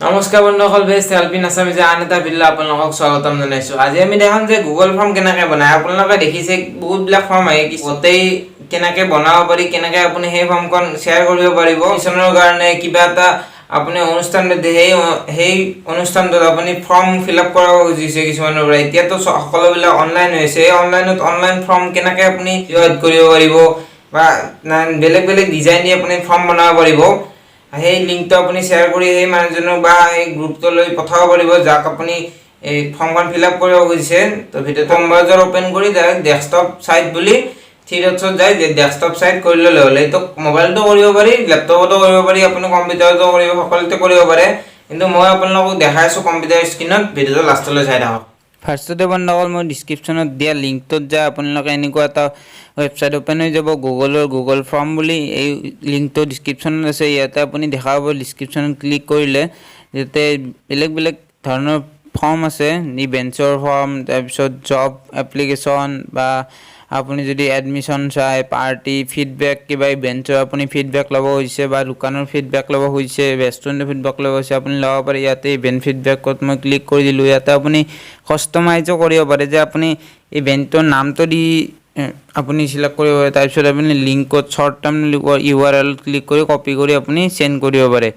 নমস্কাৰ বন্ধুসকল, best helping আছামিজে আন এটা ভিডিঅ' আপোনালোকক স্বাগতম জনাইছোঁ। আজি আমি দেখাম যে গুগল ফৰ্ম কেনেকৈ বনায়। আপোনালোকে দেখিছে বহুতবিলাক ফৰ্ম আহে, গোটেই কেনেকৈ বনাব পাৰি, কেনেকৈ আপুনি সেই ফৰ্মখন শ্বেয়াৰ কৰিব পাৰিব। কিছুমানৰ কাৰণে কিবা এটা আপুনি অনুষ্ঠান সেই অনুষ্ঠানটোত আপুনি ফৰ্ম ফিল আপ কৰাব খুজিছে কিছুমানৰ পৰা। এতিয়াতো সকলোবিলাক অনলাইন হৈছে। এই অনলাইন ফৰ্ম কেনেকৈ আপুনি জইন কৰিব পাৰিব বা বেলেগ বেলেগ ডিজাইন দি আপুনি ফৰ্ম বনাব পাৰিব। সেই লিংকটো আপুনি শ্বেয়াৰ কৰি সেই মানুহজনক বা এই গ্ৰুপটোলৈ পঠাব পাৰিব যাক আপুনি এই ফৰ্মখন ফিল আপ কৰিব খুজিছে। তো ভিডিঅ'টো ব্ৰাউজাৰ ওপেন কৰি ডাইৰেক্ট ডেস্কটপ সাইট বুলি থ্ৰী ডটছত যায় ডেস্কটপ সাইট কৰি ল'লে হ'ল। এইটো মোবাইলতো কৰিব পাৰি, লেপটপতো কৰিব পাৰি, আপুনি কম্পিউটাৰতো কৰিব, সকলোতে কৰিব পাৰে। কিন্তু মই আপোনালোকক দেখাই আছোঁ কম্পিউটাৰ স্ক্ৰীনত। ভিডিঅ'টো লাষ্টলৈ চাই থাকক। ফাৰ্ষ্টতে বন্ধুসকল মই ডিছক্ৰিপশ্যনত দিয়া লিংকটোত যায় আপোনালোকে এনেকুৱা এটা ৱেবছাইট ওপেন হৈ যাব, গুগল ফৰ্ম বুলি। এই লিংকটো ডিছক্ৰিপশ্যনত আছে, ইয়াতে আপুনি দেখা পাব। ডিছক্ৰিপশ্যনত ক্লিক কৰিলে ইয়াতে বেলেগ বেলেগ ধৰণৰ ফৰ্ম আছে, ইভেণ্টছৰ ফৰ্ম, তাৰপিছত জব এপ্লিকেশ্যন বা আপুনি যদি এডমিশ্যন চাই, পাৰ্টি ফিডবেক, কিবা ইভেণ্টছৰ আপুনি ফিডবেক ল'ব খুজিছে বা দোকানৰ ফিডবেক ল'ব খুজিছে, ৰেষ্টুৰেণ্টৰ ফিডবেক ল'ব খুজিছে, আপুনি ল'ব পাৰে। ইয়াতে ইভেণ্ট ফিডবেকত মই ক্লিক কৰি দিলোঁ। ইয়াতে আপুনি কাষ্টমাইজো কৰিব পাৰে, যে আপুনি ইভেণ্টৰ নামটো দি আপুনি চিলেক্ট কৰিব পাৰে। তাৰপিছত আপুনি লিংকত শ্বৰ্ট টাৰ্ম URL ক্লিক কৰি কপি কৰি আপুনি চেণ্ড কৰিব পাৰে।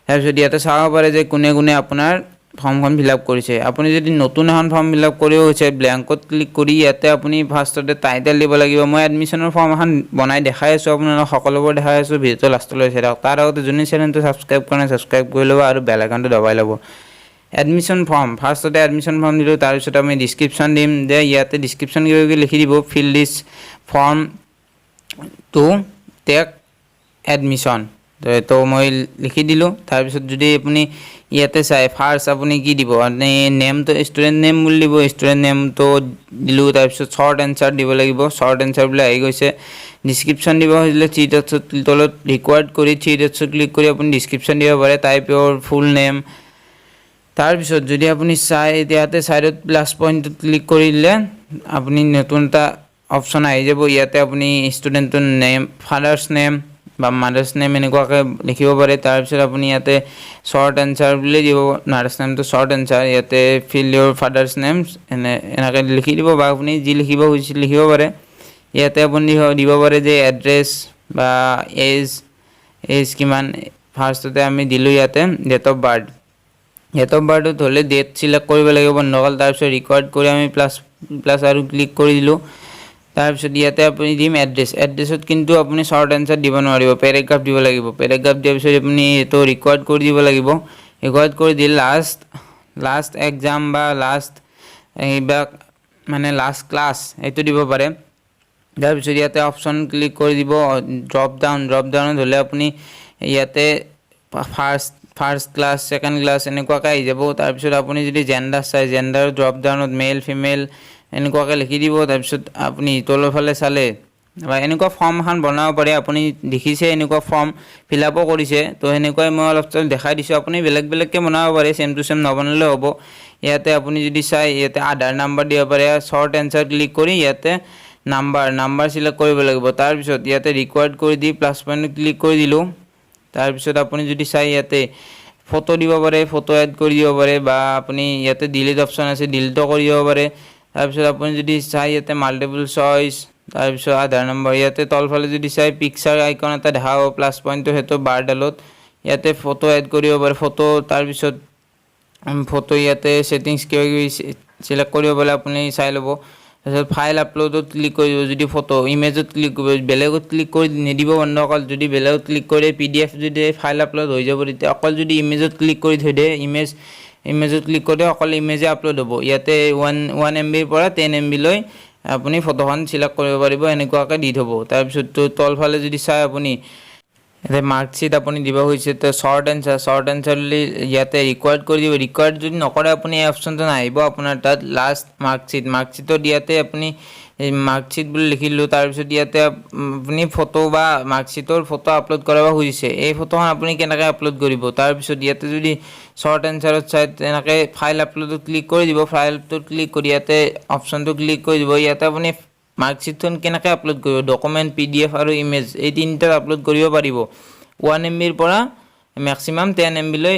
তাৰপিছত ইয়াতে চাব পাৰে যে কোনে কোনে আপোনাৰ ফৰ্মখন ফিল আপ কৰিছে। আপুনি যদি নতুন এখন ফৰ্ম ফিল আপ কৰিব হৈছে, ব্লেংকত ক্লিক কৰি ইয়াতে আপুনি ফাৰ্ষ্টতে টাইটেল দিব লাগিব। মই এডমিশ্যনৰ ফৰ্ম এখন বনাই দেখাই আছোঁ, আপোনালোকক সকলোবোৰ দেখাই আছোঁ। ভিডিঅ'টো লাষ্টলৈ চাই থাকক। তাৰ আগতে যোনে চেনেলটো ছাবস্ক্ৰাইব কৰা নাই ছাবস্ক্ৰাইব কৰি ল'ব আৰু বেল আইকনটো দবাই ল'ব। এডমিশ্যন ফৰ্ম, ফাৰ্ষ্টতে এডমিশ্যন ফৰ্ম দিলোঁ। তাৰপিছত আমি ডিছক্ৰিপশ্যন দিম, যে ইয়াতে ডিছক্ৰিপশ্যন কিবা লিখি দিব, fill this form to take admission. তো মই লিখি দিলোঁ। তাৰপিছত যদি আপুনি ইয়াতে চাই ফাৰ্ষ্ট আপুনি কি দিব, নেমটো ষ্টুডেণ্ট নেম বুলি দিব, ষ্টুডেণ্ট নেমটো দিলোঁ। তাৰপিছত শ্বৰ্ট এনচাৰ দিব লাগিব, শ্বৰ্ট এনচাৰ বুলি আহি গৈছে। ডিছক্ৰিপশ্যন দিব খুজিলে থ্ৰী ডটছত তলত ৰিকুৱাৰ্ড কৰি থ্ৰী ডটছত ক্লিক কৰি আপুনি ডিছক্ৰিপশ্যন দিব পাৰে, টাইপ ইউৰ ফুল নেম। তাৰপিছত যদি আপুনি চাই ইয়াতে ছাইডত প্লাছ পইণ্টত ক্লিক কৰি দিলে আপুনি নতুন এটা অপশ্যন আহি যাব। ইয়াতে আপুনি ষ্টুডেণ্টৰ নেম, ফাদাৰ্ছ নেম বা মাদাৰ্ছ নেম এনেকুৱাকৈ লিখিব পাৰে। তাৰপিছত আপুনি ইয়াতে শ্বৰ্ট এনচাৰ বুলি দিব, মাদাৰ্ছ নেমটো শ্বৰ্ট এনচাৰ। ইয়াতে ফিল ইউৰ ফাদাৰ্ছ নেমছ এনেকৈ লিখি দিব, বা আপুনি যি লিখিব খুজিছে লিখিব পাৰে। ইয়াতে আপুনি দিব পাৰে যে এড্ৰেছ বা এজ কিমান। ফাৰ্ষ্টতে আমি দিলোঁ ইয়াতে date of birth. Date of বাৰ্থত হ'লে ডেট চিলেক্ট কৰিব লাগিব বন্ধুসকল। তাৰপিছত ৰিকৰ্ড কৰি আমি প্লাছ আৰু ক্লিক কৰি দিলোঁ। তাৰপিছত ইয়াতে আপুনি দিম এড্ৰেছ। এড্ৰেছত কিন্তু আপুনি শ্বৰ্ট এনচাৰ দিব নোৱাৰিব, পেৰেগ্ৰাফ দিব লাগিব। পেৰেগ্ৰাফ দিয়াৰ পিছত আপুনি এইটো ৰিকৰ্ড কৰি দিব লাগিব। ৰিকৰ্ড কৰি দি লাষ্ট এক্সাম বা লাষ্ট এইবিলাক মানে লাষ্ট ক্লাছ এইটো দিব পাৰে। তাৰপিছত ইয়াতে অপশ্যন ক্লিক কৰি দিব, ড্ৰপ ডাউনত হ'লে আপুনি ইয়াতে ফাৰ্ষ্ট ক্লাছ, ছেকেণ্ড ক্লাছ এনেকুৱাকৈ আহি যাব। তাৰপিছত আপুনি যদি জেণ্ডাৰ চাই, জেণ্ডাৰ ড্ৰপ ডাউনত মেল ফিমেল এনেকুৱাকৈ লিখি দিব। তাৰপিছত আপুনি তলৰ ফালে চালে বা এনেকুৱা ফৰ্ম এখন বনাব পাৰে। আপুনি দেখিছে এনেকুৱা ফৰ্ম ফিল আপো কৰিছে, তো সেনেকুৱাই মই অলপ দেখাই দিছোঁ। আপুনি বেলেগ বেলেগকৈ বনাব পাৰে, ছেম টু ছেম নবনালেও হ'ব। ইয়াতে আপুনি যদি চাই ইয়াতে আধাৰ নাম্বাৰ দিব পাৰে। শ্বৰ্ট এনচাৰ ক্লিক কৰি ইয়াতে নাম্বাৰ চিলেক্ট কৰিব লাগিব। তাৰপিছত ইয়াতে ৰিকুৱাৰ্ড কৰি দি প্লাছ পইণ্ট ক্লিক কৰি দিলোঁ। তাৰপিছত আপুনি যদি চাই ইয়াতে ফটো দিব পাৰে, ফটো এড কৰি দিব পাৰে, বা আপুনি ইয়াতে ডিলিট অপশ্যন আছে, ডিলিটো কৰি দিব পাৰে। তাৰপিছত আপুনি যদি চাই ইয়াতে মাল্টিপল চইচ, তাৰপিছত আধাৰ নম্বৰ। ইয়াতে তলফালে যদি চাই পিকচাৰ আইকন এটা দেখা পাব প্লাছ পইণ্টটো, সেইটো বাৰডালত ইয়াতে ফটো এড কৰিব পাৰে। তাৰপিছত ফটো ইয়াতে ছেটিংছ কিবা কিবি চিলেক্ট কৰিব পাৰে, আপুনি চাই ল'ব। তাৰপিছত ফাইল আপলোডত ক্লিক কৰিব। যদি ফটো ইমেজত ক্লিক কৰিব, বেলেগত ক্লিক কৰি নিদিব বন্ধুসকল। যদি বেলেগত ক্লিক কৰি PDF যদি ফাইল আপলোড হৈ যাব, তেতিয়া অকল যদি ইমেজত ক্লিক কৰি থৈ দিয়ে, ইমেজত ক্লিক কৰি অকল ইমেজে আপলোড হ'ব। ইয়াতে 1 MBৰ পৰা 10 MB লৈ আপুনি ফটোখন চিলেক্ট কৰিব পাৰিব, এনেকুৱাকৈ দি থ'ব। তাৰপিছত তলফালে যদি চাই আপুনি ইয়াতে মাৰ্কশ্বিট আপুনি দিব খুজিছে, তো শ্বৰ্ট এনচাৰ বুলি ইয়াতে ৰিকুৱাৰ্ড কৰি দিব। ৰিকুৱাৰ্ড যদি নকৰে আপুনি এই অপশ্যনটো নাহিব আপোনাৰ তাত। লাষ্ট মাৰ্কশ্বিটত ইয়াতে আপুনি মাৰ্কশ্বিট বুলি লিখিলোঁ। তাৰপিছত ইয়াতে আপুনি ফটো বা মাৰ্কশ্বিটৰ ফটো আপলোড কৰাব খুজিছে, এই ফটোখন আপুনি কেনেকৈ আপলোড কৰিব। তাৰপিছত ইয়াতে যদি শ্বৰ্ট এনচাৰত চাই তেনেকৈ ফাইল আপলোডত ক্লিক কৰি দিব। ফাইলটোত ক্লিক কৰি ইয়াতে অপশ্যনটো ক্লিক কৰি দিব। ইয়াতে আপুনি মাৰ্কশ্বিটখন কেনেকৈ আপলোড কৰিব, ডকুমেণ্ট, PDF আৰু ইমেজ, এই তিনিটাত আপলোড কৰিব পাৰিব। 1 MBৰ পৰা মেক্সিমাম 10 MB লৈ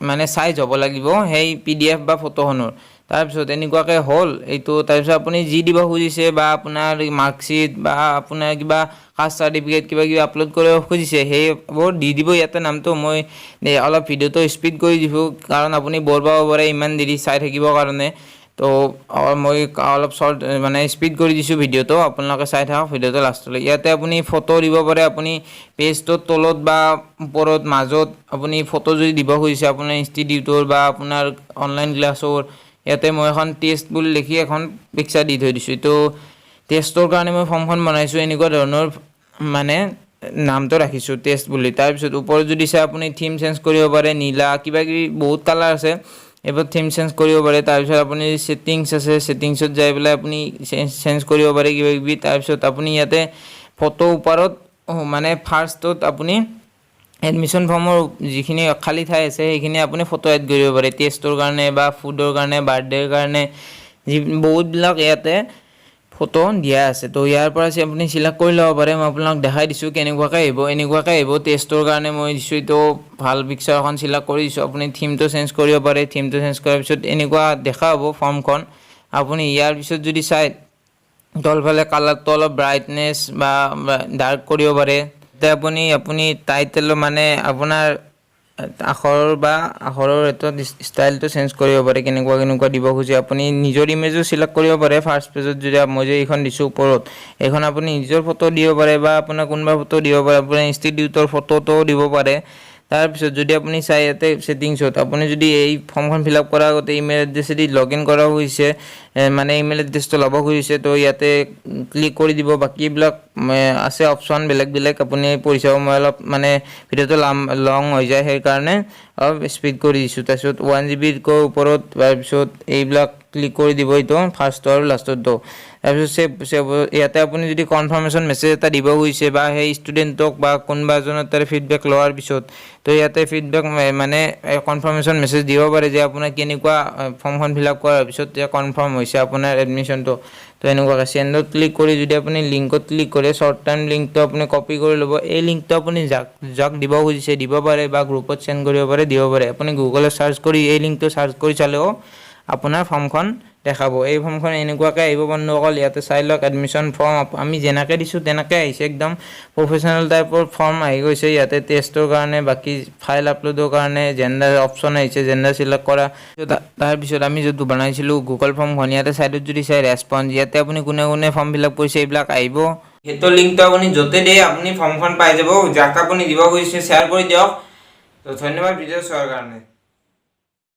মানে সাইজ হ'ব লাগিব সেই PDF বা ফটোখনৰ তাৰপিছত এনেকুৱাকে হ'ল এইটো তাৰপিছত আপুনি যি দিব খুজিছে বা আপোনাৰ মাৰ্কশ্বিট বা আপোনাৰ কিবা কাষ্ট চাৰ্টিফিকেট কিবা কিবি আপলোড কৰিব খুজিছে সেইবোৰ দি দিব ইয়াতে নামটো মই অলপ ভিডিঅ'টো স্পীড কৰি দিছোঁ কাৰণ আপুনি বৰ পাব পাৰে ইমান দেৰি চাই থাকিবৰ কাৰণে তো মই অলপ শৰ্ট মানে স্পীড কৰি দিছোঁ ভিডিঅ'টো আপোনালোকে চাই থাকক ভিডিঅ'টো লাষ্টলৈ ইয়াতে আপুনি ফটো দিব পাৰে আপুনি পেজটোৰ তলত বা ওপৰত মাজত আপুনি ফটো যদি দিব খুজিছে আপোনাৰ ইনষ্টিটিউটৰ বা আপোনাৰ অনলাইন ক্লাছৰ ইয়াতে মই এখন টেষ্ট বুলি লিখি এখন পিকচাৰ দি থৈ দিছোঁ তো টেষ্টৰ কাৰণে মই ফৰ্মখন বনাইছোঁ এনেকুৱা ধৰণৰ মানে নামটো ৰাখিছোঁ টেষ্ট বুলি তাৰপিছত ওপৰত যদি চাই আপুনি থিম চেঞ্জ কৰিব পাৰে নীলা কিবা কিবি বহুত কালাৰ আছে এবাৰ থিম চেঞ্জ কৰিব পাৰে তাৰপিছত আপুনি সেটিংছ আছে সেটিংছত যাই পেলাই আপুনি চেঞ্জ কৰিব পাৰে কিবা কিবি তাৰপিছত আপুনি ইয়াতে ফটো ওপৰত মানে ফাৰ্ষ্টত আপুনি এডমিশ্যন ফৰ্মৰ যিখিনি খালী ঠাই আছে সেইখিনি আপুনি ফটো এড কৰিব পাৰে টেষ্টৰ কাৰণে বা ফুডৰ কাৰণে বাৰ্থডেৰ কাৰণে যি বহুতবিলাক ইয়াতে ফটো দিয়া আছে তো ইয়াৰ পৰা আপুনি সিলেক্ট কৰি ল'ব পাৰে মই আপোনাক দেখাই দিছোঁ কেনেকুৱাকৈ আহিব এনেকুৱাকৈ আহিব টেষ্টৰ কাৰণে মই দিছোঁ এইটো ভাল পিকচাৰ এখন সিলেক্ট কৰি দিছোঁ আপুনি থিমটো চেঞ্জ কৰিব পাৰে থিমটো চেঞ্জ কৰাৰ পিছত এনেকুৱা দেখা হ'ব ফৰ্মখন আপুনি ইয়াৰ পিছত যদি চাই তলফালে কালাৰটো অলপ ব্ৰাইটনেছ বা ডাৰ্ক কৰিব পাৰে তেতিয়া আপুনি টাইটেল মানে আপোনাৰ আখৰৰ এটা ষ্টাইলটো চেঞ্জ কৰিব পাৰে কেনেকুৱা দিব খুজি আপুনি নিজৰ ইমেজো সিলেক্ট কৰিব পাৰে ফাৰ্ষ্ট পেজত যদি মই যে এইখন দিছোঁ ওপৰত এইখন আপুনি নিজৰ ফটো দিব পাৰে বা আপোনাৰ কোনোবা ফটো দিব পাৰে আপোনাৰ ইনষ্টিটিউটৰ ফটোটো দিব পাৰে তাৰপিছত যদি আপুনি চাই ইয়াতে সেটিংছত আপুনি যদি এই ফৰ্মখন ফিল আপ কৰাৰ আগতে ইমেইল এড্ৰেছেদি লগ ইন কৰা হৈছে মানে ইমেইল এড্ৰেছটো ল'ব খুজিছে তো ইয়াতে ক্লিক কৰি দিব বাকীবিলাক আছে অপশ্যন বেলেগ আপুনি পঢ়ি চাব মই অলপ মানে ভিডিঅ'টো লং হৈ যায় সেইকাৰণে অলপ স্পীড কৰি দিছোঁ তাৰপিছত 1 GB ওপৰত তাৰপিছত এইবিলাক ক্লিক কৰি দিব এইটো ফাৰ্ষ্টটো আৰু লাষ্টটো তাৰপিছত সেভ ইয়াতে আপুনি যদি কনফাৰ্মেশ্যন মেছেজ এটা দিব খুজিছে বা সেই ষ্টুডেণ্টক বা কোনোবা এজনৰ তাৰে ফিডবেক লোৱাৰ পিছত তো ইয়াতে ফিডবেক মানে কনফাৰ্মেশ্যন মেছেজ দিব পাৰে যে আপোনাৰ কেনেকুৱা ফৰ্মখন ফিল আপ কৰাৰ পিছত যে কনফাৰ্ম হৈছে আপোনাৰ এডমিশ্যনটো তো এনেকুৱাকৈ চেণ্ডত ক্লিক কৰি যদি আপুনি লিংকত ক্লিক কৰে শ্বৰ্ট টাইম লিংকটো আপুনি কপি কৰি ল'ব এই লিংকটো আপুনি যাক দিব খুজিছে দিব পাৰে বা গ্ৰুপত চেণ্ড কৰিব পাৰে দিব পাৰে আপুনি গুগলত চাৰ্চ কৰি এই লিংকটো চাৰ্চ কৰি চালেও আপোনাৰ ফৰ্মখন দেখাব এই ফৰ্মখন এনেকুৱাকৈ আহিব বন্ধুসকল ইয়াতে চাই লওক এডমিশ্যন ফৰ্ম আমি যেনেকৈ দিছোঁ তেনেকৈ আহিছে একদম প্ৰফেশ্যনেল টাইপৰ ফৰ্ম আহি গৈছে ইয়াতে টেষ্টৰ কাৰণে বাকী ফাইল আপলোডৰ কাৰণে জেণ্ডাৰ অপশ্যন আহিছে জেণ্ডাৰ চিলেক্ট কৰা তাৰপিছত আমি যোনটো বনাইছিলোঁ গুগল ফৰ্মখন ইয়াতে চাইডত যদি চাই ৰেছপন্স ইয়াতে আপুনি কোনে ফৰ্ম ফিল আপ কৰিছে এইবিলাক আহিব সেইটো লিংকটো আপুনি য'তে দিয়ে আপুনি ফৰ্মখন পাই যাব যাক আপুনি দিব খুজিছে শ্বেয়াৰ কৰি দিয়ক তো ধন্যবাদ ভিডিঅ' চোৱাৰ কাৰণে